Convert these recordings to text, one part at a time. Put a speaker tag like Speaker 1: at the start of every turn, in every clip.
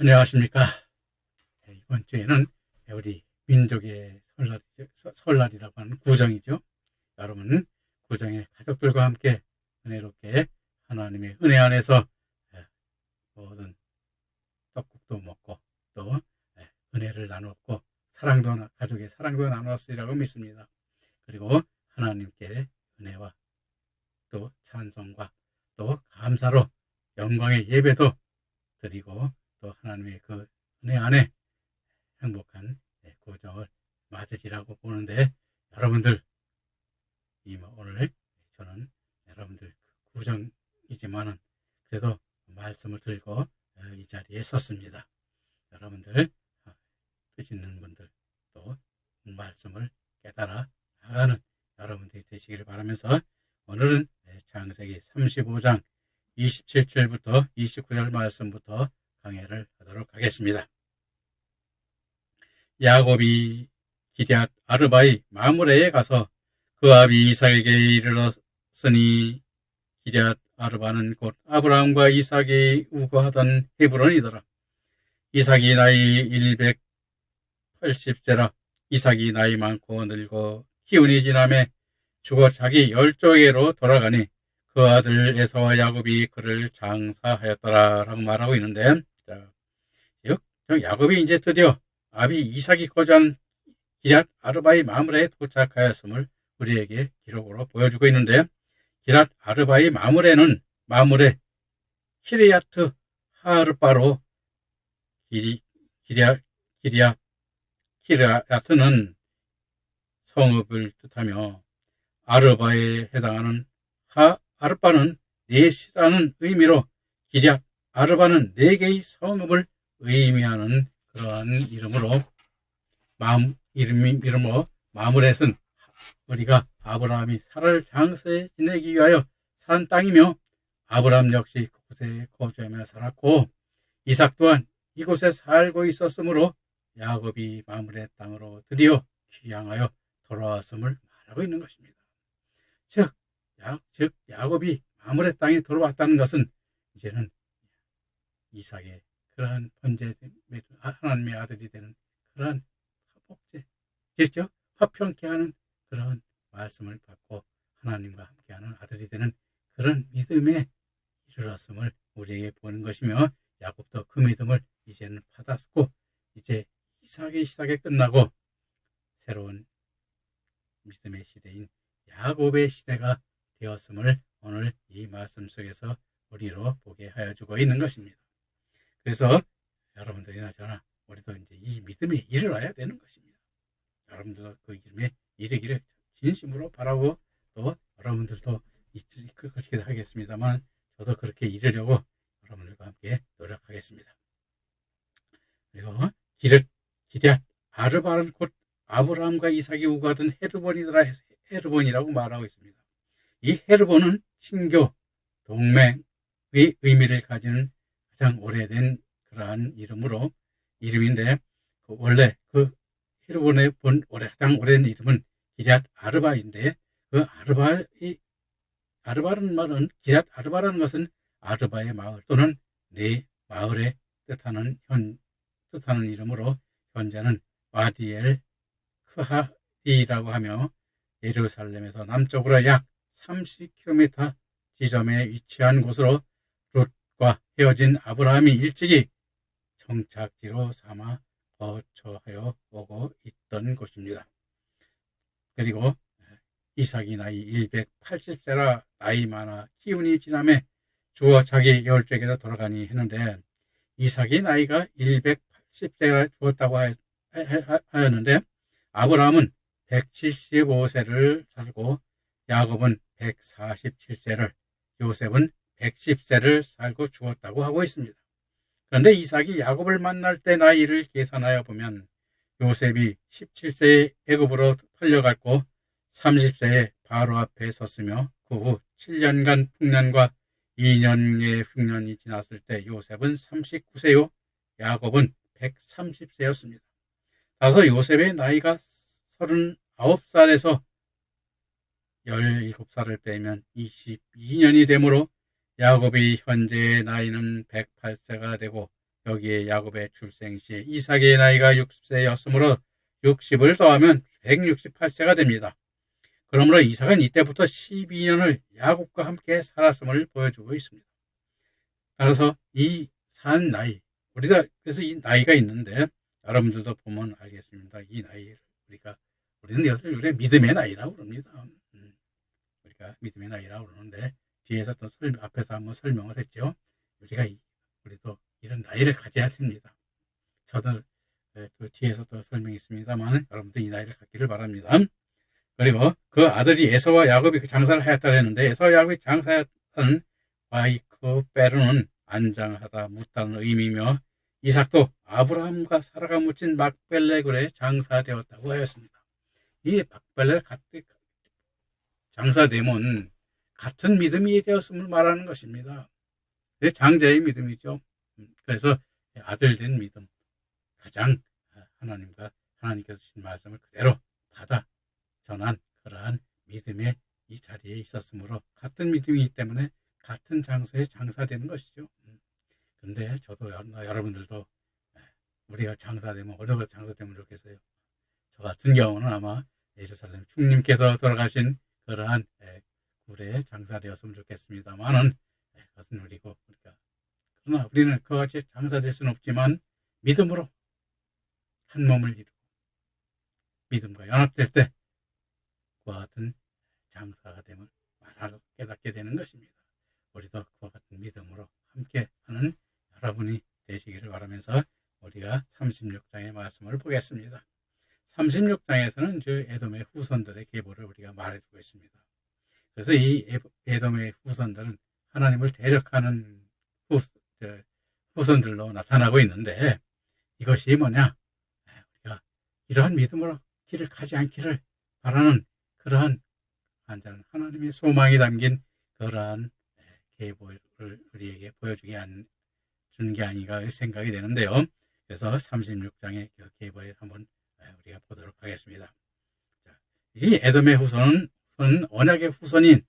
Speaker 1: 안녕하십니까. 이번 주에는 우리 민족의 설날이라고 하는 구정이죠. 여러분, 구정에 가족들과 함께 은혜롭게 하나님의 은혜 안에서 모든 떡국도 먹고 또 은혜를 나눴고 가족의 사랑도 나눴으리라고 믿습니다. 그리고 하나님께 은혜와 또 찬송과 또 감사로 영광의 예배도 드리고 또 하나님의 그 은혜 안에 행복한 구정을 맞으시라고 보는데, 여러분들 오늘 저는 여러분들 구정이지만은 그래도 말씀을 들고 이 자리에 섰습니다. 여러분들 뜻있는 분들 또 말씀을 깨달아 나가는 여러분들이 되시기를 바라면서, 오늘은 창세기 35장 27절부터 29절 말씀부터 강해를 하도록 하겠습니다. 야곱이 기럇 아르바의 마므레에 가서 그 아비 이삭에게 이르렀으니, 기럇 아르바는 곧 아브라함과 이삭이 우거하던 헤브론이더라. 이삭이 나이 180세라. 이삭이 나이 많고 늙어 기운이 지나매 죽어 자기 열조에게로 돌아가니 그 아들 에사와 야곱이 그를 장사하였더라 라고 말하고 있는데, 야곱이 이제 드디어 아비 이삭이 거주한 기럇 아르바의 마므레에 도착하였음을 우리에게 기록으로 보여주고 있는데, 기럇 아르바의 마므레 키르야트 하르바로 키르야트는 성읍을 뜻하며 아르바에 해당하는 아르바는 넷이라는 의미로 기럇 아르바는 4개의 성읍을 의미하는 그러한 이름으로 마므렛은 우리가 아브라함이 사라를 장사에 지내기 위하여 산 땅이며, 아브라함 역시 그곳에 거주하며 살았고 이삭 또한 이곳에 살고 있었으므로 야곱이 마므렛 땅으로 드디어 귀향하여 돌아왔음을 말하고 있는 것입니다. 즉 야곱이 마므렛 땅에 돌아왔다는 것은 이제는 이삭의 그러한 번제 하나님의 아들이 되는 그러한 화평케 하는 그런 말씀을 받고 하나님과 함께하는 아들이 되는 그런 믿음에 이르렀음을 우리에게 보는 것이며, 야곱도 그 믿음을 이제는 받았고 이제 이삭의 시작이 끝나고 새로운 믿음의 시대인 야곱의 시대가 되었음을 오늘 이 말씀 속에서 우리로 보게 하여 주고 있는 것입니다. 그래서 여러분들이나 저나 우리도 이제 이 믿음에 이르러야 되는 것입니다. 여러분들도 그 이름에 이르기를 진심으로 바라고, 또 여러분들도 그렇게 하겠습니다만 저도 그렇게 이르려고 여러분들과 함께 노력하겠습니다. 그리고 기럇 아르바는 곧 아브라함과 이삭이 우거하던 헤르본이라고 말하고 있습니다. 이 헤르본은 친교, 동맹의 의미를 가지는 가장 오래된 그러한 이름인데, 원래 그 헤르본의 가장 오래된 이름은 기럇 아르바인데, 그 아르바라는 말은, 기럇 아르바라는 것은 아르바의 마을 또는 네 마을에 뜻하는 이름으로, 현재는 와디엘 크하리라고 하며 예루살렘에서 남쪽으로 약 30km 지점에 위치한 곳으로 룻과 헤어진 아브라함이 일찍이 정착지로 삼아 거처하여 오고 있던 곳입니다. 그리고 이삭이 나이 180세라 나이 많아 기운이 지나매 죽어 자기 열조에게로 돌아가니 했는데, 이삭이 나이가 180세가 죽었다고 하였는데, 아브라함은 175세를 살고 야곱은 147세를, 요셉은 110세를 살고 죽었다고 하고 있습니다. 그런데 이삭이 야곱을 만날 때 나이를 계산하여 보면 요셉이 17세에 애굽으로 팔려갔고 30세에 바로 앞에 섰으며, 그 후 7년간 풍년과 2년의 흉년이 지났을 때 요셉은 39세요 야곱은 130세였습니다. 따라서 요셉의 나이가 39살에서 17살을 빼면 22년이 되므로 야곱의 현재의 나이는 108세가 되고 여기에 야곱의 출생 시에 이삭의 나이가 60세였으므로 60을 더하면 168세가 됩니다. 그러므로 이삭은 이때부터 12년을 야곱과 함께 살았음을 보여주고 있습니다. 따라서 이 산 나이, 그래서 이 나이가 있는데, 여러분들도 보면 알겠습니다. 이 나이를 우리는 이것을 우리의 믿음의 나이라고 그럽니다. 우리가 믿음의 나이라고 그러는데, 뒤에서 또 앞에서 한번 설명을 했죠. 우리도 이런 나이를 가져야 됩니다. 저도 또 뒤에서 또 설명이 있습니다만, 여러분도 이 나이를 갖기를 바랍니다. 그리고 그 아들이 에서와 야곱이 그 장사를 하였다고 했는데, 에서와 야곱이 장사했다는 와이크 베르는 안장하다, 묻다는 의미며, 이삭도 아브라함과 사라가 묻힌 막벨레굴에 장사되었다고 하였습니다. 이 막벨레 장사되면 같은 믿음이 되었음을 말하는 것입니다. 장자의 믿음이죠. 그래서 아들 된 믿음, 가장 하나님께서 주신 말씀을 그대로 받아 전한 그러한 믿음의 이 자리에 있었으므로 같은 믿음이기 때문에 같은 장소에 장사되는 것이죠. 그런데 저도 여러분들도 우리가 장사되면 어느 곳 장사되면 좋겠어요. 저 같은 경우는 아마 예루살렘 충님께서 돌아가신 그러한 굴에 장사되었으면 좋겠습니다만은 그것은 그러나 우리는 그와 같이 장사될 수는 없지만 믿음으로 한 몸을 이루고 믿음과 연합될 때 그와 같은 장사가 됨을 말하고 깨닫게 되는 것입니다. 우리도 그와 같은 믿음으로 함께하는 여러분이 되시기를 바라면서 우리가 36장의 말씀을 보겠습니다. 36장에서는 에돔의 후손들의 계보를 우리가 말해주고 있습니다. 그래서 이 에돔의 후손들은 하나님을 대적하는 후손들로 나타나고 있는데, 이것이 뭐냐? 우리가 이러한 믿음으로 길을 가지 않기를 바라는 그러한 간절한 하나님의 소망이 담긴 그러한 계보를 우리에게 보여주게 주는 게 아닌가 생각이 되는데요. 그래서 36장의 계보를 한번 우리가 보도록 하겠습니다. 이 에돔의 후손은 언약의 후손인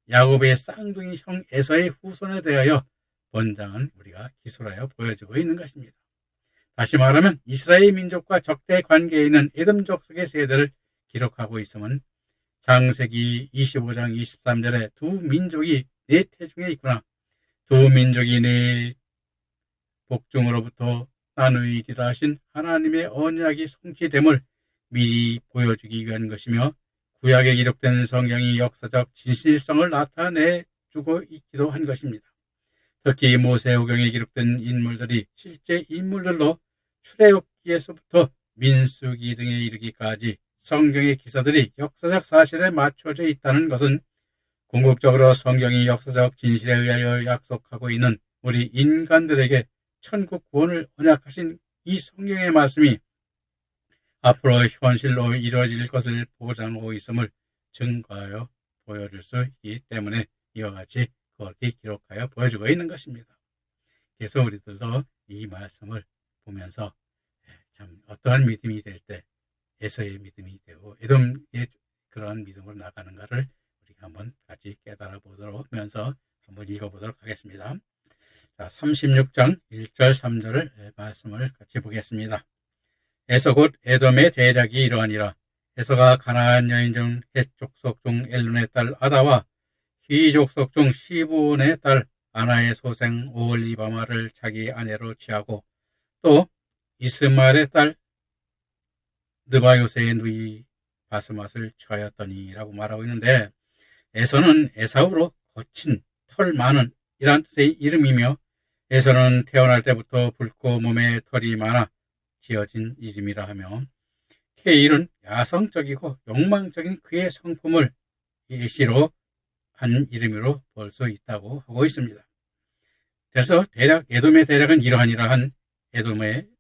Speaker 1: 야곱의 쌍둥이 형 에서의 후손에 대하여 본장은 우리가 기술하여 보여주고 있는 것입니다. 다시 말하면 이스라엘 민족과 적대 관계에 있는 에돔 족속의 세대를 기록하고 있음은 창세기 25장 23절에 두 민족이 네 태중에 있구나, 두 민족이 네 복중으로부터 나누이리라 하신 하나님의 언약이 성취됨을 미리 보여주기 위한 것이며, 구약에 기록된 성경이 역사적 진실성을 나타내주고 있기도 한 것입니다. 특히 모세오경에 기록된 인물들이 실제 인물들로 출애굽기에서부터 민수기 등에 이르기까지 성경의 기사들이 역사적 사실에 맞춰져 있다는 것은 궁극적으로 성경이 역사적 진실에 의하여 약속하고 있는 우리 인간들에게 천국 구원을 언약하신 이 성경의 말씀이 앞으로 현실로 이루어질 것을 보장하고 있음을 증거하여 보여줄 수 있기 때문에 이와 같이 그렇게 기록하여 보여주고 있는 것입니다. 그래서 우리들도 이 말씀을 보면서 참 어떠한 믿음이 될 때 에서의 믿음이 되고 에돔의 그러한 믿음으로 나가는가를 우리가 한번 같이 깨달아 보도록 하면서 한번 읽어보도록 하겠습니다. 자, 36장 1절 3절을 말씀을 같이 보겠습니다. 에서 곧 에돔의 대략이 이러하니라. 에서가 가나안 여인 중 헷 족속 중 엘론의 딸 아다와 히 족속 중 시브온의 딸 아나의 소생 오홀리바마를 자기 아내로 취하고, 또 이스마엘의 딸 느바요세의 누이 바스맛을 취하였더니라고 말하고 있는데, 에서는 에사우로 거친 털 많은 이란 뜻의 이름이며, 에서는 태어날 때부터 붉고 몸에 털이 많아 지어진 이름이라 하며, 케일은 야성적이고 욕망적인 그의 성품을 예시로 한 이름으로 볼 수 있다고 하고 있습니다. 그래서 대략 에돔의 대략은 이러하니라 한 에돔은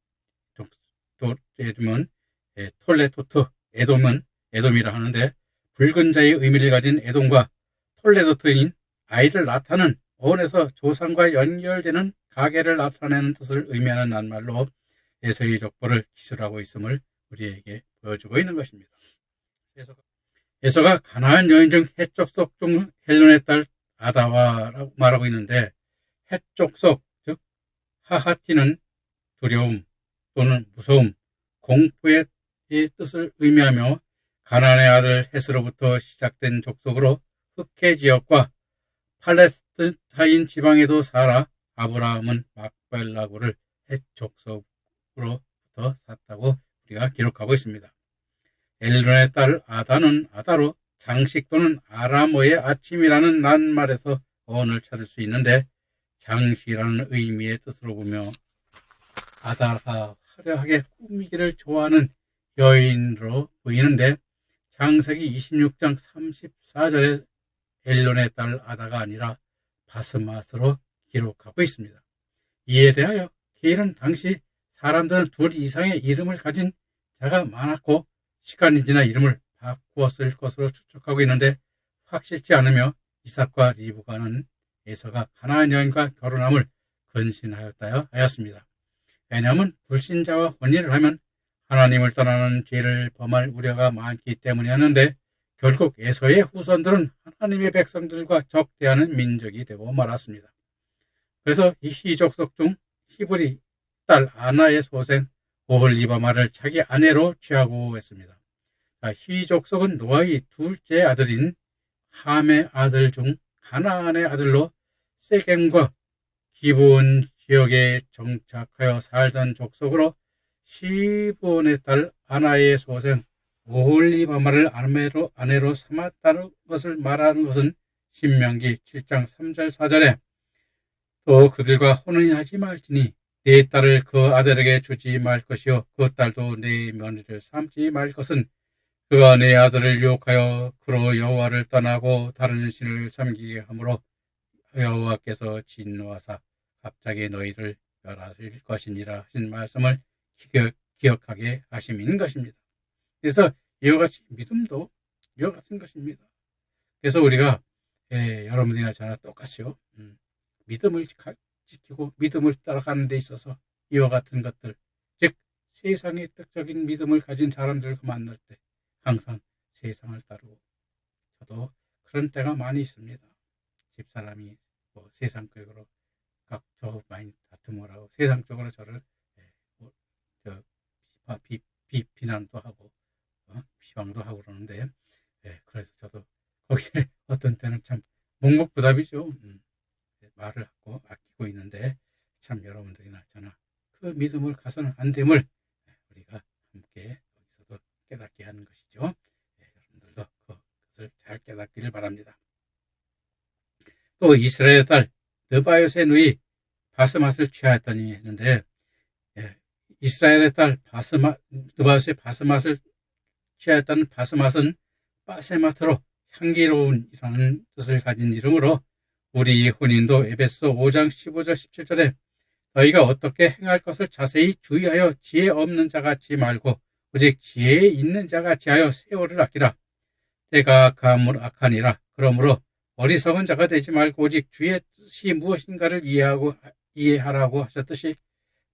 Speaker 1: 톨레토트, 에돔이라 하는데, 붉은 자의 의미를 가진 에돔과 톨레토트인 아이를 낳다는 어원에서 조상과 연결되는 가계를 나타내는 뜻을 의미하는 낱말로 에서의 족보를 기술하고 있음을 우리에게 보여주고 있는 것입니다. 에서가 가나안 여인 중 헷 족속 중 헬론의 딸 아다와라고 말하고 있는데, 헷 족속, 즉 하하티는 두려움 또는 무서움, 공포의 뜻을 의미하며 가나안의 아들 헷으로부터 시작된 족속으로 흑해 지역과 팔레스타인 지방에도 살아 아브라함은 막벨라고를 헷 족속으로부터 샀다고 우리가 기록하고 있습니다. 엘론의 딸 아다는 아다로 장식 또는 아람어의 아침이라는 낱말에서 어원을 찾을 수 있는데 장식이라는 의미의 뜻으로 보며 아다가 화려하게 꾸미기를 좋아하는 여인으로 보이는데 창세기 26장 34절에 엘론의 딸 아다가 아니라 바스맛으로 기록하고 있습니다. 이에 대하여 게일은 당시 사람들은 둘 이상의 이름을 가진 자가 많았고 시간이 지나 이름을 바꾸었을 것으로 추측하고 있는데 확실치 않으며 이삭과 리브가는 에서가 가나안 여인과 결혼함을 근신하였다 하였습니다. 왜냐하면 불신자와 혼인을 하면 하나님을 떠나는 죄를 범할 우려가 많기 때문이었는데 결국 에서의 후손들은 하나님의 백성들과 적대하는 민족이 되고 말았습니다. 그래서 이 히족속 중 히브리 딸 아나의 소생 오홀리바마를 자기 아내로 취하고 했습니다. 히족속은 노아의 둘째 아들인 함의 아들 중 가나안의 아들로 세겜과 기브온 지역에 정착하여 살던 족속으로 시브온의 딸 아나의 소생 오홀리바마를 아내로 삼았다는 것을 말하는 것은 신명기 7장 3절 4절에 또 그들과 혼인하지 말지니 네 딸을 그 아들에게 주지 말 것이요 그 딸도 네 며느리를 삼지 말 것은 그가 네 아들을 유혹하여 그로 여호와를 떠나고 다른 신을 섬기게 하므로 여호와께서 진노하사 갑자기 너희를 멸하실 것이니라 하신 말씀을 기억하게 하심인 것입니다. 그래서 이와 같이 믿음도 이와 같은 것입니다. 그래서 우리가 여러분들이나 저나 똑같이요. 믿음을 지키고 믿음을 따라가는 데 있어서 이와 같은 것들, 즉 세상의 뜻적인 믿음을 가진 사람들과 만날 때 항상 세상을 따르고 저도 그런 때가 많이 있습니다. 집사람이 세상적으로 저 많이 다툼을 하고 세상적으로 저를 비난도 하고 비방도 하고 그러는데 그래서 저도 거기에 어떤 때는 참 묵묵부답이죠. 말을 하고 아끼고 있는데 참 여러분들이나 저나 그 믿음을 가서는 안 됨을 우리가 함께 거기서도 깨닫게 하는 것이죠. 여러분들도 그것을 잘 깨닫기를 바랍니다. 또 이스라엘의 딸 느바요스의 누이 바스맛을 취하였더니 했는데 이스라엘의 딸 느바요스의 바스맛을 취하였다는 바스맛은 바세마트로 향기로운이라는 뜻을 가진 이름으로 우리 혼인도 에베소 5장 15절 17절에 너희가 어떻게 행할 것을 자세히 주의하여 지혜 없는 자같이 말고 오직 지혜에 있는 자같이 하여 세월을 아끼라. 때가 악하니라. 그러므로 어리석은 자가 되지 말고 오직 주의 뜻이 무엇인가를 이해하라고 하셨듯이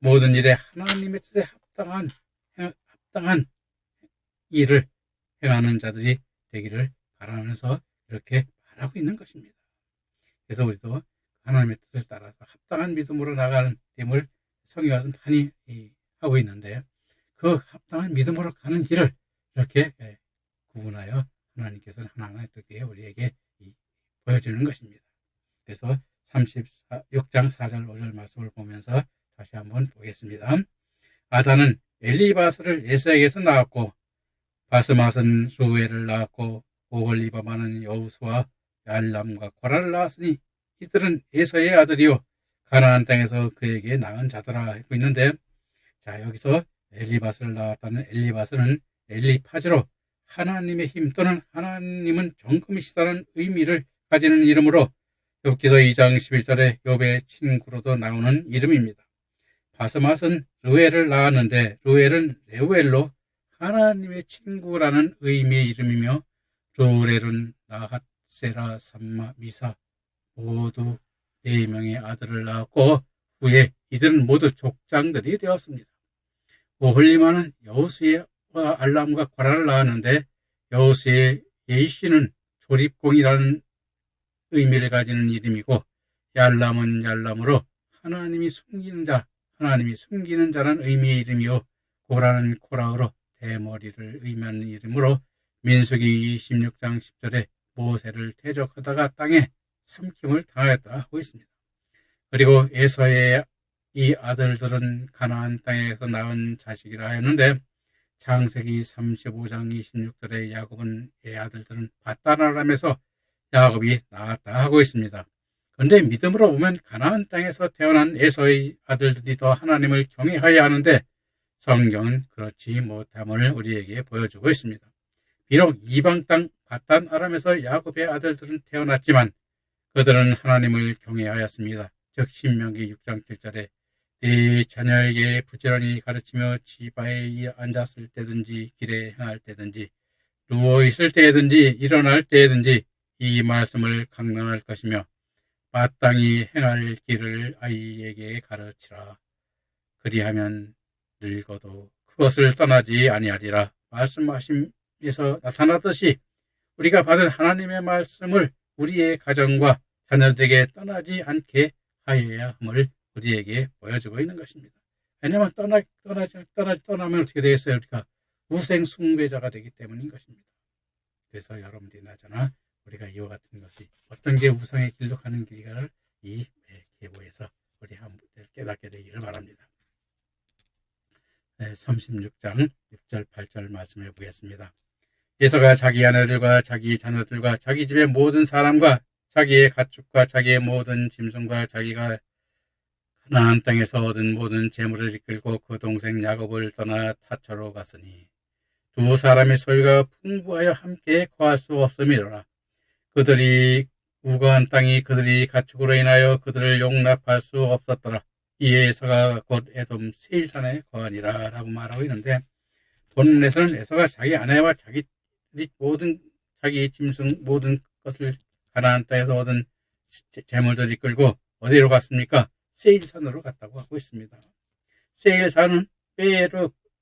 Speaker 1: 모든 일에 하나님의 뜻에 합당한 일을 행하는 자들이 되기를 바라면서 이렇게 말하고 있는 것입니다. 그래서 우리도 하나님의 뜻을 따라서 합당한 믿음으로 나가는 됨을 성경에서는 많이 하고 있는데 그 합당한 믿음으로 가는 길을 이렇게 구분하여 하나님께서는 하나하나 어떻게 우리에게 보여주는 것입니다. 그래서 36장 4절 5절 말씀을 보면서 다시 한번 보겠습니다. 아다는 엘리바스를 에서에게서 낳았고 바스맛은 루엘을 낳았고 오홀리바마는 여우수와 얄람과 고라를 낳았으니 이들은 에서의 아들이요 가나안 땅에서 그에게 낳은 자더라 하고 있는데 자 여기서 엘리바스를 낳았다는 엘리바스는 엘리파즈로 하나님의 힘 또는 하나님은 정금이시다는 의미를 가지는 이름으로 욥기서 2장 11절에 욥의 친구로도 나오는 이름입니다. 바스맛은 르웰을 낳았는데 르웰은 레우엘로 하나님의 친구라는 의미의 이름이며 르웰은 나핫, 세라, 삼마, 미사 모두 4명의 아들을 낳았고 후에 이들은 모두 족장들이 되었습니다. 오홀리마는 여우수와 알람과 고라를 낳았는데 여우수의 예이씨는 조립공이라는 의미를 가지는 이름이고 얄람은 얄람으로 하나님이 숨기는 자, 하나님이 숨기는 자라는 의미의 이름이요 고라는 코라으로 대머리를 의미하는 이름으로 민수기 26장 10절에 모세를 대적하다가 땅에 삼킴을 당하였다 하고 있습니다. 그리고 에서의 이 아들들은 가나안 땅에서 낳은 자식이라 하였는데 창세기 35장 26절에 야곱은 의 아들들은 밧단아람에서 야곱이 낳았다 하고 있습니다. 그런데 믿음으로 보면 가나안 땅에서 태어난 에서의 아들들이 더 하나님을 경외하여야 하는데 성경은 그렇지 못함을 우리에게 보여주고 있습니다. 비록 이방 땅 밧단아람에서 야곱의 아들들은 태어났지만 그들은 하나님을 경외하였습니다. 즉 신명기 6장 7절에 네 자녀에게 부지런히 가르치며 지바에 앉았을 때든지 길에 행할 때든지 누워있을 때든지 일어날 때든지 이 말씀을 강론할 것이며 마땅히 행할 길을 아이에게 가르치라. 그리하면 늙어도 그것을 떠나지 아니하리라. 말씀하심에서 나타나듯이 우리가 받은 하나님의 말씀을 우리의 가정과 자녀들에게 떠나지 않게 하여야 함을 우리에게 보여주고 있는 것입니다. 왜냐하면 떠나면 어떻게 되겠어요? 우리가 우생 숭배자가 되기 때문인 것입니다. 그래서 여러분들이나 저나 우리가 이와 같은 것이 어떤 게 우상의 길로 가는 길인가를 이 계보에서 우리 한번 깨닫게 되기를 바랍니다. 36장 6절 8절 말씀해 보겠습니다. 에서가 자기 아내들과 자기 자녀들과 자기 집의 모든 사람과 자기의 가축과 자기의 모든 짐승과 자기가 가나안 땅에서 얻은 모든 재물을 이끌고 그 동생 야곱을 떠나 타초로 갔으니 두 사람의 소유가 풍부하여 함께 거할 수 없음이로라. 그들이 우거한 땅이 그들이 가축으로 인하여 그들을 용납할 수 없었더라. 이에 에서가 곧 에돔 세일산에 거하니라 라고 말하고 있는데 본문에서는 에서가 자기 아내와 자기 짐승 모든 것을 가나안 땅에서 얻은 재물들을 이끌고 어디로 갔습니까? 세일산으로 갔다고 하고 있습니다. 세일산은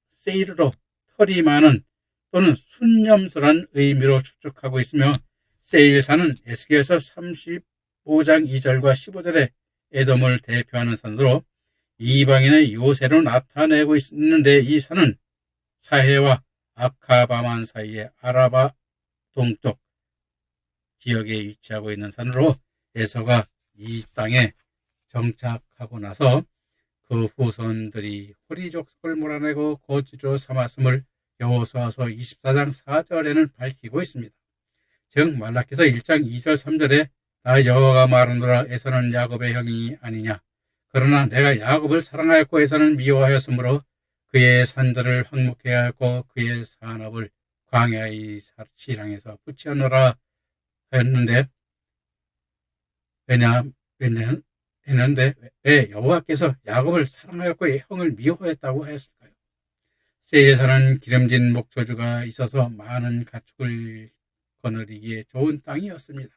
Speaker 1: 세이르로 털이 많은 또는 순념스러운 의미로 추측하고 있으며 세일산은 에스겔서 35장 2절과 15절에 에돔을 대표하는 산으로 이방인의 요새로 나타내고 있는데 이 산은 사해와 아카바만 사이의 아라바 동쪽 지역에 위치하고 있는 산으로 에서가 이 땅에 정착하고 나서 그 후손들이 호리족속을 몰아내고 거주로 삼았음을 여호수아서 24장 4절에는 밝히고 있습니다. 즉 말라기서 1장 2절 3절에 나 여호와가 말하노라 에서는 야곱의 형이 아니냐 그러나 내가 야곱을 사랑하였고 에서는 미워하였으므로 그의 산들을 황목해 하였고 그의 산업을 광야의 시랑에서 붙여놓으라 했는데 했는데 왜 여호와께서 야곱을 사랑하였고 형을 미워했다고 하였을까요? 세일산은 기름진 목초주가 있어서 많은 가축을 거느리기에 좋은 땅이었습니다.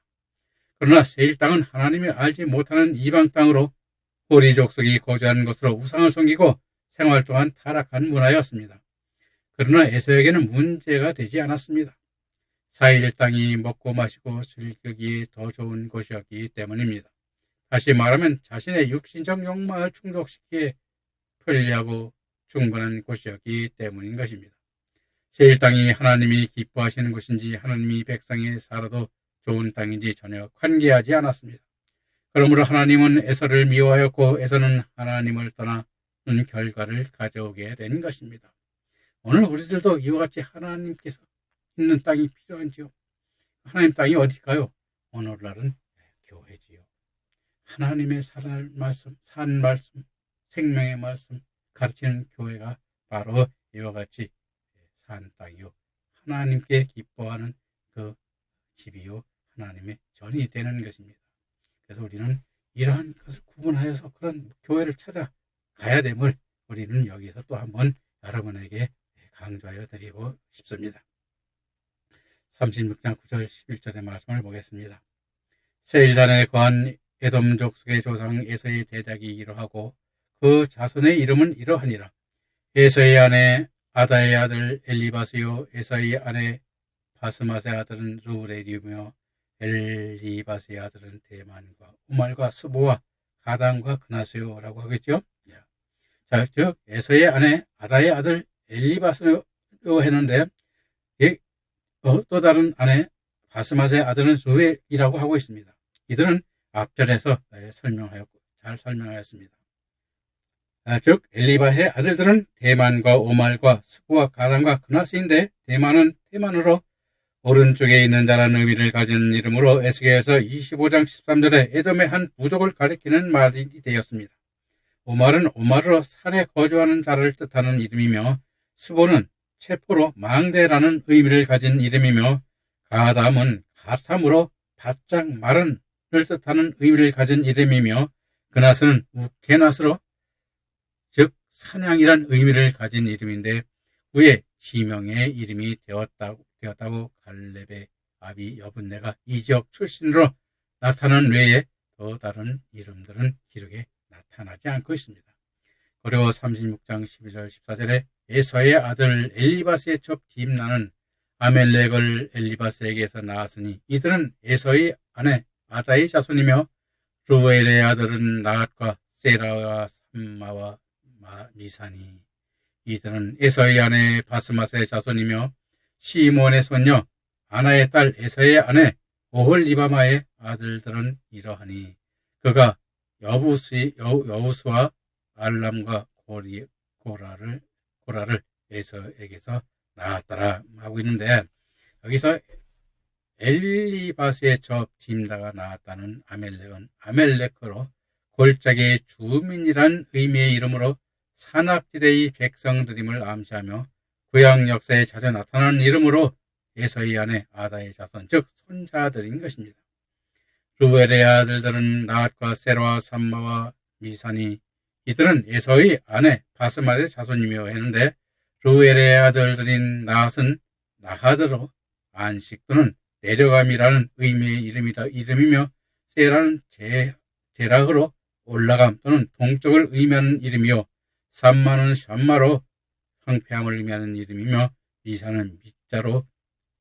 Speaker 1: 그러나 세일 땅은 하나님이 알지 못하는 이방 땅으로 호리 족속이 거주하는 것으로 우상을 섬기고 생활 동안 타락한 문화였습니다. 그러나 에서에게는 문제가 되지 않았습니다. 사일 땅이 먹고 마시고 즐기기에 더 좋은 곳이었기 때문입니다. 다시 말하면 자신의 육신적 욕망을 충족시키기에 편리하고 충분한 곳이었기 때문인 것입니다. 세일 땅이 하나님이 기뻐하시는 곳인지 하나님이 백성이 살아도 좋은 땅인지 전혀 관계하지 않았습니다. 그러므로 하나님은 에서를 미워하였고 에서는 하나님을 떠나는 결과를 가져오게 된 것입니다. 오늘 우리들도 이와 같이 하나님께서 있는 땅이 필요한지요? 하나님 땅이 어딜까요? 오늘날은 교회지요. 하나님의 산 말씀, 생명의 말씀 가르치는 교회가 바로 이와 같이 산 땅이요. 하나님께 기뻐하는 그 집이요. 하나님의 전이 되는 것입니다. 그래서 우리는 이러한 것을 구분하여서 그런 교회를 찾아가야 됨을 우리는 여기서 또 한번 여러분에게 강조하여 드리고 싶습니다. 36장 9절 11절의 말씀을 보겠습니다. 세일산에 거한 에돔 족속의 조상 에서의 대작이 이러하고 그 자손의 이름은 이러하니라. 에서의 아내 아다의 아들 엘리바스요 에서의 아내 바스맛의 아들은 루렐이며 엘리바스의 아들은 대만과 우말과 스보와 가담과 그나스요라고 하겠죠. 자, 즉 에서의 아내 아다의 아들 엘리바스로 했는데 또 다른 아내 바스맛의 아들은 루엘이라고 하고 있습니다. 이들은 앞절에서 잘 설명하였습니다. 즉 엘리바의 아들들은 대만과 오말과 수부와 가담과 그나스인데 대만은 대만으로 오른쪽에 있는 자라는 의미를 가진 이름으로 에스겔서 25장 13절에 에돔의 한 부족을 가리키는 말이 되었습니다. 오말은 오말으로 산에 거주하는 자를 뜻하는 이름이며 수보는 체포로 망대라는 의미를 가진 이름이며 가담은 가탐으로 바짝 마른을 뜻하는 의미를 가진 이름이며 그나스는 우케나스로 즉 사냥이란 의미를 가진 이름인데 후에 지명의 이름이 되었다고 갈렙의 아비 여분네가 이 지역 출신으로 나타난 외에 또 다른 이름들은 기록에 나타나지 않고 있습니다. 고려 36장 12절 14절에 에서의 아들 엘리바스의 첩 딥나는 아멜렉을 엘리바스에게서 낳았으니 이들은 에서의 아내 아다의 자손이며 루엘의 아들은 나앗과 세라와 삼마와 미사니 이들은 에서의 아내 바스맛의 자손이며 시몬의 손녀 아나의 딸 에서의 아내 오홀리바마의 아들들은 이러하니 그가 여우수와 알람과 고라를 에서에게서 낳았더라 하고 있는데 여기서 엘리바스의 첩 딥나가 낳았다는 아멜렉은 아멜렉으로 골짜기의 주민이란 의미의 이름으로 산악지대의 백성들임을 암시하며 구약 역사에 자주 나타나는 이름으로 에서의 아내 아다의 자손 즉 손자들인 것입니다. 루엘의 아들들은 나앗과 세라와 삼마와 미사니 이들은 에서의 아내 바스맛의 자손이며 했는데 루엘의 아들들인 나앗은 나하드로 안식 또는 내려감이라는 의미의 이름이며 세라는 제라흐로 올라감 또는 동쪽을 의미하는 이름이요 삼마는 샴마로 황폐함을 의미하는 이름이며 미사는 밑자로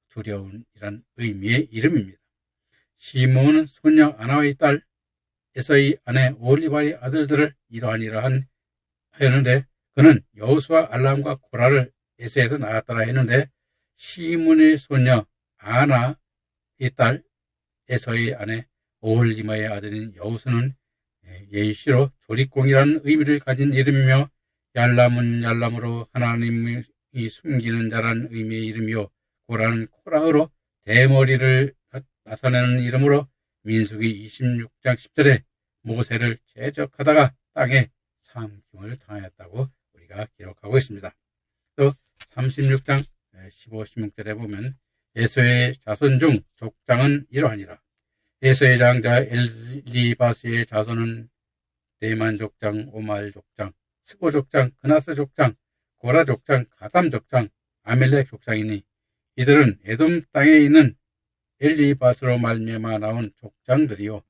Speaker 1: 두려움이란 의미의 이름입니다. 시몬은 소녀 아나의 딸 에서의 아내 올리바의 아들들을 이러한 하였는데 그는 여우수와 알람과 고라를 에서에서 낳았더라 했는데 시몬의 소녀 아나의 딸 에서의 아내 오홀리마의 아들인 여우수는 예시로 조리공이라는 의미를 가진 이름이며 얄람은 얄람으로 하나님이 숨기는 자라는 의미의 이름이요 고라는 코라흐로 대머리를 나타내는 이름으로 민수기 26장 10절에 모세를 최적하다가 땅에 삼킴을 당하였다고 우리가 기록하고 있습니다. 또 36장 15, 16절에 보면 에서의 자손 중 족장은 이러하니라. 에서의 장자 엘리바스의 자손은 대만 족장, 오말 족장, 스고 족장, 그나스 족장, 고라 족장, 가담 족장, 아멜렉 족장이니 이들은 에돔 땅에 있는 엘리바스로 말미암아 나온 족장들이요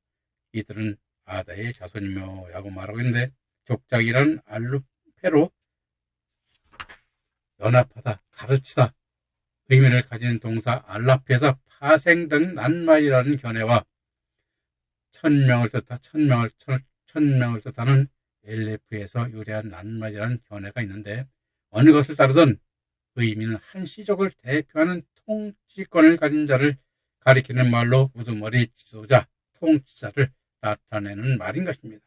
Speaker 1: 이들은 아다의 자손이며 라고 말하고 있는데 족장이라는 알루페로 연합하다, 가르치다 의미를 가진 동사 알라페에서 파생 등 낱말이라는 견해와 천명을 뜻하는 엘레프에서 유래한 낱말이라는 견해가 있는데 어느 것을 따르든 의미는 한시족을 대표하는 통치권을 가진 자를 가리키는 말로 우두머리 지도자, 통치자를 나타내는 말인 것입니다.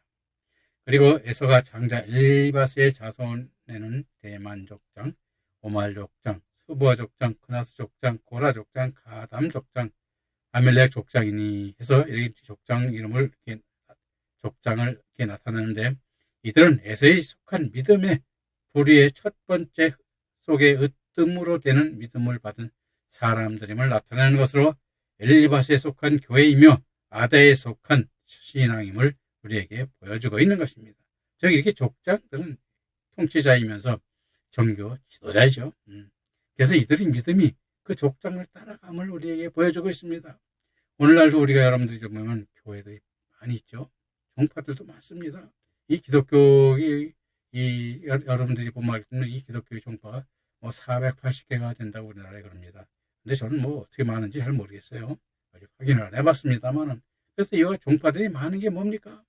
Speaker 1: 그리고 에서가 장자 엘리바스의 자손에는 대만 족장, 오말 족장, 수보 족장, 그나스 족장, 고라 족장, 가담 족장, 아멜렉 족장이니 해서 이렇게 족장을 이렇게 나타내는데 이들은 에서에 속한 믿음의 불의의 첫 번째 속에 으뜸으로 되는 믿음을 받은 사람들임을 나타내는 것으로 엘리바스에 속한 교회이며 아다에 속한 신앙임을 우리에게 보여주고 있는 것입니다. 즉 이렇게 족장들은 통치자이면서 종교 지도자이죠. 그래서 이들의 믿음이 그 족장을 따라감을 우리에게 보여주고 있습니다. 오늘날도 우리가 여러분들이 보면 교회들이 많이 있죠. 종파들도 많습니다. 이 기독교의 여러분들이 보면 알겠지만 이 기독교의 종파가 480개가 된다고 우리나라에 그럽니다. 근데 저는 어떻게 많은지 잘 모르겠어요. 아직 확인을 안 해봤습니다만은. 그래서 이와 종파들이 많은 게 뭡니까?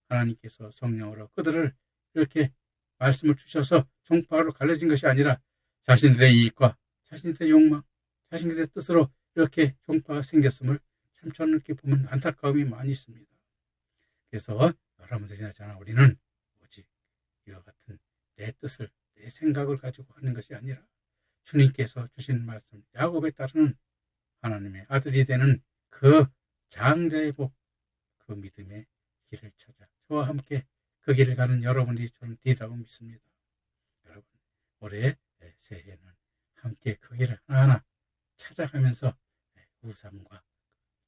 Speaker 1: 하나님께서 성령으로 그들을 이렇게 말씀을 주셔서 종파로 갈라진 것이 아니라 자신들의 이익과 자신들의 욕망, 자신들의 뜻으로 이렇게 종파가 생겼음을 참 저는 이렇게 보면 안타까움이 많이 있습니다. 그래서 여러분들이나 저나 우리는 오직 이와 같은 내 뜻을, 내 생각을 가지고 하는 것이 아니라 주님께서 주신 말씀, 야곱에 따르는 하나님의 아들이 되는 그 장자의 복, 그 믿음의 길을 찾아 저와 함께 그 길을 가는 여러분이 저는 되리라고 믿습니다. 여러분, 올해 새해에는 함께 그 길을 하나하나 찾아가면서 우상과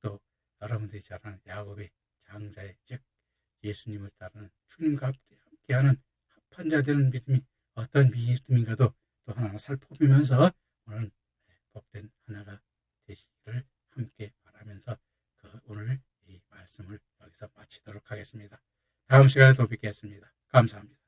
Speaker 1: 또 여러분들이 잘 아는 야곱의 장자의 즉 예수님을 따르는 주님과 함께하는 합한 자 되는 믿음이 어떤 믿음인가도 또 하나하나 살펴보면서 오늘 복된 하나가 되시기를 함께 바라면서 오늘 이 말씀을 여기서 마치도록 하겠습니다. 다음 시간에 또 뵙겠습니다. 감사합니다.